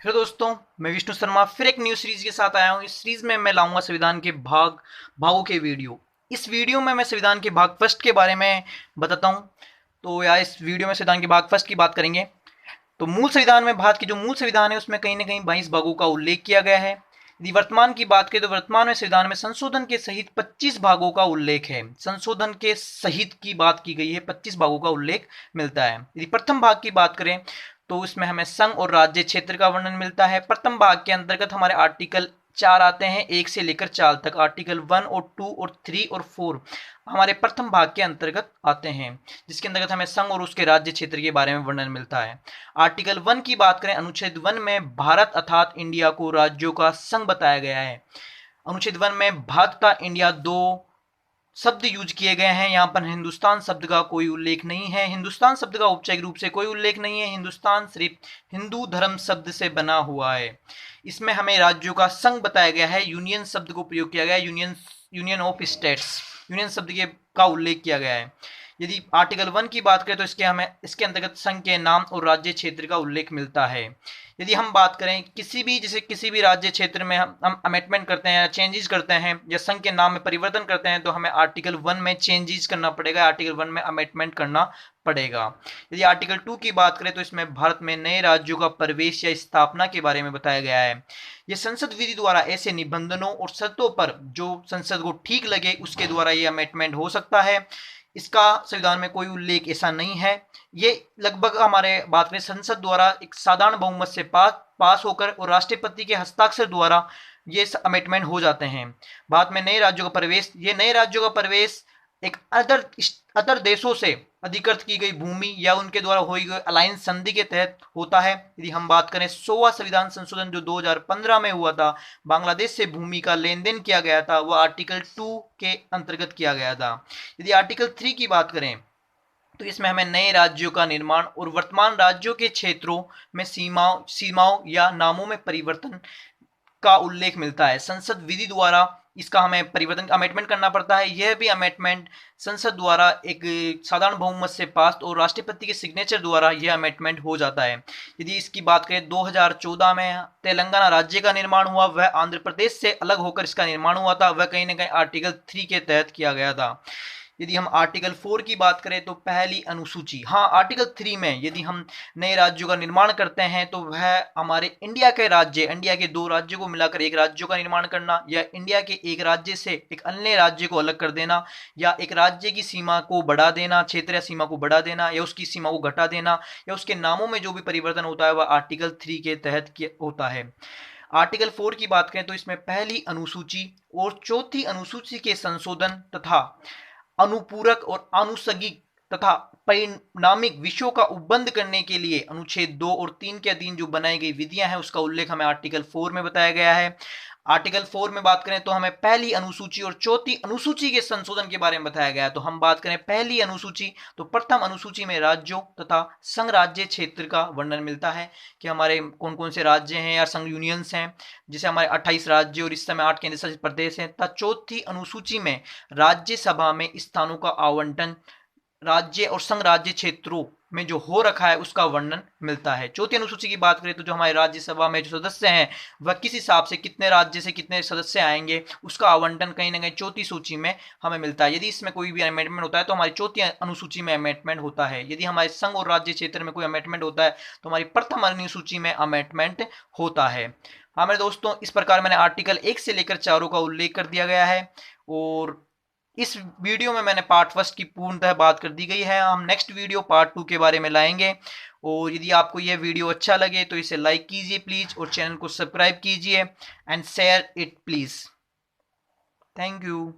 फिर दोस्तों, मैं विष्णु शर्मा फिर एक न्यू सीरीज के साथ आया हूँ। इस सीरीज में मैं लाऊंगा संविधान के भागों के वीडियो। इस वीडियो में मैं संविधान के भाग फर्स्ट के बारे में बताता हूँ। तो यार, इस वीडियो में संविधान के भाग फर्स्ट की बात करेंगे। तो मूल संविधान में भारत की जो मूल संविधान है उसमें कहीं ना कहीं 22 भागों का उल्लेख किया गया है। यदि वर्तमान की बात करें तो वर्तमान में संविधान में संशोधन के सहित 25 भागों का उल्लेख है। संशोधन के सहित की बात की गई है, 25 भागों का उल्लेख मिलता है। यदि प्रथम भाग की बात करें तो उसमें हमें संघ और राज्य क्षेत्र का वर्णन मिलता है। प्रथम भाग के अंतर्गत हमारे आर्टिकल 4 आते हैं, 1 से लेकर 4 तक। आर्टिकल 1 और 2 और 3 और 4 हमारे प्रथम भाग के अंतर्गत आते हैं, जिसके अंतर्गत हमें संघ और उसके राज्य क्षेत्र के बारे में वर्णन मिलता है। आर्टिकल 1 की बात करें, अनुच्छेद 1 में भारत अर्थात इंडिया को राज्यों का संघ बताया गया है। अनुच्छेद 1 में भारत तथा इंडिया दो शब्द यूज किए गए हैं। यहाँ पर हिंदुस्तान शब्द का कोई उल्लेख नहीं है। हिंदुस्तान शब्द का औपचारिक रूप से कोई उल्लेख नहीं है। हिंदुस्तान सिर्फ हिंदू धर्म शब्द से बना हुआ है। इसमें हमें राज्यों का संघ बताया गया है। यूनियन शब्द को प्रयोग किया गया है। यूनियन ऑफ स्टेट्स, यूनियन शब्द के का उल्लेख किया गया है। यदि आर्टिकल 1 की बात करें तो इसके अंतर्गत संघ के नाम और राज्य क्षेत्र का उल्लेख मिलता है। यदि हम बात करें किसी भी राज्य क्षेत्र में हम अमेंडमेंट करते हैं या चेंजेस करते हैं या संघ के नाम में परिवर्तन करते हैं तो हमें आर्टिकल 1 में चेंजेस करना पड़ेगा, आर्टिकल 1 में अमेंडमेंट करना पड़ेगा। यदि आर्टिकल 2 की बात करें तो इसमें भारत में नए राज्यों का प्रवेश या स्थापना के बारे में बताया गया है। ये संसद विधि द्वारा ऐसे निबंधनों और शर्तों पर जो संसद को ठीक लगे उसके द्वारा ये अमेंडमेंट हो सकता है। इसका संविधान में कोई उल्लेख ऐसा नहीं है। ये लगभग हमारे बात करें संसद द्वारा एक साधारण बहुमत से पास होकर और राष्ट्रपति के हस्ताक्षर द्वारा ये अमेंडमेंट हो जाते हैं। भारत में नए राज्यों का प्रवेश, ये नए राज्यों का प्रवेश एक अदर देशों से अधिकृत की गई भूमि या उनके द्वारा हुई गई अलायंस संधि के तहत होता है। यदि हम बात करें 100वां संविधान संशोधन जो 2015 में हुआ था, बांग्लादेश से भूमि का लेन देन किया गया था, वह आर्टिकल 2 के अंतर्गत किया गया था। यदि आर्टिकल 3 की बात करें तो इसमें हमें नए राज्यों का निर्माण और वर्तमान राज्यों के क्षेत्रों में सीमाओं या नामों में परिवर्तन का उल्लेख मिलता है। संसद विधि द्वारा इसका हमें परिवर्तन अमेंडमेंट करना पड़ता है। यह भी अमेंडमेंट संसद द्वारा एक साधारण बहुमत से पास और राष्ट्रपति के सिग्नेचर द्वारा यह अमेंडमेंट हो जाता है। यदि इसकी बात करें 2014 में तेलंगाना राज्य का निर्माण हुआ, वह आंध्र प्रदेश से अलग होकर इसका निर्माण हुआ था। वह कहीं ना कहीं आर्टिकल 3 के तहत किया गया था। यदि हम आर्टिकल 4 की बात करें तो पहली अनुसूची, हाँ, आर्टिकल 3 में यदि हम नए राज्यों का निर्माण करते हैं तो वह हमारे इंडिया के दो राज्यों को मिलाकर एक राज्य का निर्माण करना या इंडिया के एक राज्य से एक अन्य राज्य को अलग कर देना या एक राज्य की सीमा को बढ़ा देना, क्षेत्रीय सीमा को बढ़ा देना या उसकी सीमा को घटा देना या उसके नामों में जो भी परिवर्तन होता है वह आर्टिकल 3 के तहत होता है। आर्टिकल 4 की बात करें तो इसमें पहली अनुसूची और चौथी अनुसूची के संशोधन तथा अनुपूरक और आनुषंगिक तथा परिणामिक विषयों का उपबंध करने के लिए अनुच्छेद 2 और 3 के अधीन जो बनाई गई विधियां हैं उसका उल्लेख हमें आर्टिकल 4 में बताया गया है। आर्टिकल 4 में बात करें तो हमें पहली अनुसूची और चौथी अनुसूची के संशोधन के बारे में बताया गया है। तो हम बात करें पहली अनुसूची तो प्रथम अनुसूची में राज्यों तथा संघ राज्य क्षेत्र का वर्णन मिलता है कि हमारे कौन कौन से राज्य हैं या संघ यूनियंस हैं, जैसे हमारे 28 राज्य और इस समय 8 केंद्र शासित प्रदेश हैं। तथा चौथी अनुसूची में राज्यसभा में स्थानों का आवंटन राज्य और संघ राज्य क्षेत्रों में जो हो रखा है उसका वर्णन मिलता है। चौथी अनुसूची की बात करें तो जो हमारे राज्यसभा में जो सदस्य हैं वह किस हिसाब से कितने राज्य से कितने सदस्य आएंगे उसका आवंटन कहीं ना कहीं चौथी सूची में हमें मिलता है। यदि इसमें कोई भी अमेंडमेंट होता है तो हमारी चौथी अनुसूची में अमेंडमेंट होता है। यदि हमारे संघ और राज्य क्षेत्र में कोई अमेंडमेंट होता है तो हमारी प्रथम अनुसूची में अमेंडमेंट होता है। हाँ मेरे दोस्तों, इस प्रकार मैंने आर्टिकल 1 से लेकर 4 का उल्लेख कर दिया गया है और इस वीडियो में मैंने पार्ट फर्स्ट की पूर्णतः बात कर दी गई है। हम नेक्स्ट वीडियो पार्ट 2 के बारे में लाएंगे। और यदि आपको यह वीडियो अच्छा लगे तो इसे लाइक कीजिए प्लीज और चैनल को सब्सक्राइब कीजिए and share it please. Thank you.